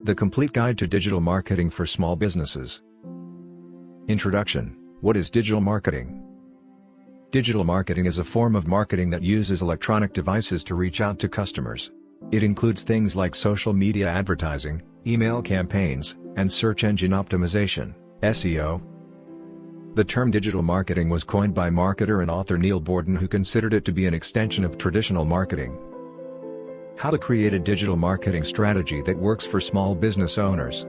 The Complete Guide to Digital Marketing for Small Businesses. Introduction. What is digital marketing? Digital marketing is a form of marketing that uses electronic devices to reach out to customers. It includes things like social media advertising, email campaigns, and search engine optimization, SEO. The term digital marketing was coined by marketer and author Neil Borden, who considered it to be an extension of traditional marketing. How to create a digital marketing strategy that works for small business owners.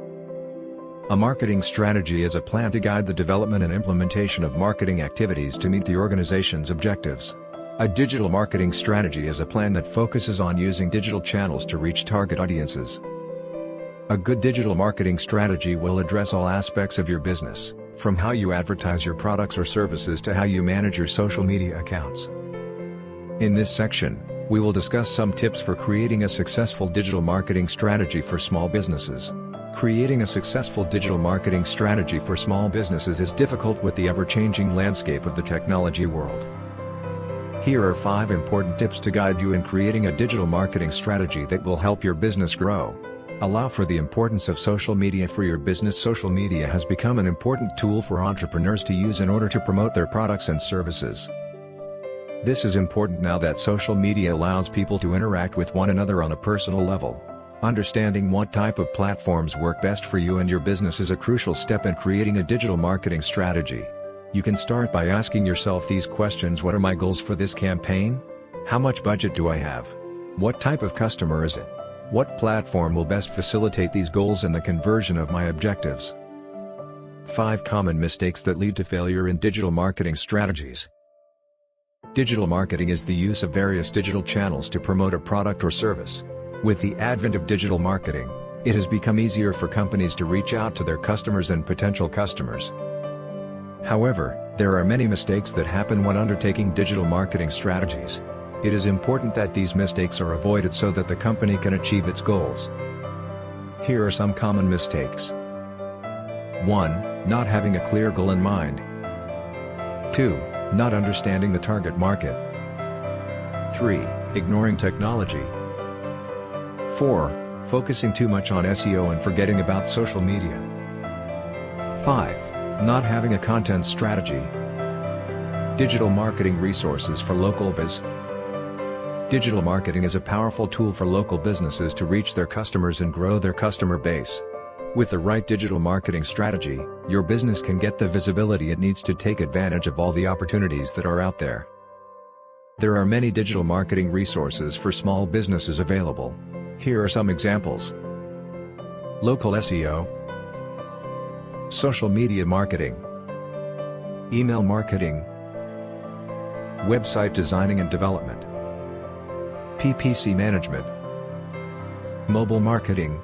A marketing strategy is a plan to guide the development and implementation of marketing activities to meet the organization's objectives. A digital marketing strategy is a plan that focuses on using digital channels to reach target audiences. A good digital marketing strategy will address all aspects of your business, from how you advertise your products or services to how you manage your social media accounts. In this section, we will discuss some tips for creating a successful digital marketing strategy for small businesses. Creating a successful digital marketing strategy for small businesses is difficult with the ever-changing landscape of the technology world. Here are 5 important tips to guide you in creating a digital marketing strategy that will help your business grow. Allow for the importance of social media for your business. Social media has become an important tool for entrepreneurs to use in order to promote their products and services. This is important now that social media allows people to interact with one another on a personal level. Understanding what type of platforms work best for you and your business is a crucial step in creating a digital marketing strategy. You can start by asking yourself these questions: what are my goals for this campaign? How much budget do I have? What type of customer is it? What platform will best facilitate these goals and the conversion of my objectives? 5 common mistakes that lead to failure in digital marketing strategies. Digital marketing is the use of various digital channels to promote a product or service. With the advent of digital marketing, it has become easier for companies to reach out to their customers and potential customers. However, there are many mistakes that happen when undertaking digital marketing strategies. It is important that these mistakes are avoided so that the company can achieve its goals. Here are some common mistakes. 1. Not having a clear goal in mind. 2. Not understanding the target market. 3. Ignoring technology. 4. Focusing too much on SEO and forgetting about social media. 5. Not having a content strategy. Digital marketing resources for local biz. Digital marketing is a powerful tool for local businesses to reach their customers and grow their customer base. With the right digital marketing strategy, your business can get the visibility it needs to take advantage of all the opportunities that are out there. There are many digital marketing resources for small businesses available. Here are some examples. Local SEO, social media marketing, email marketing, website designing and development, PPC management, mobile marketing,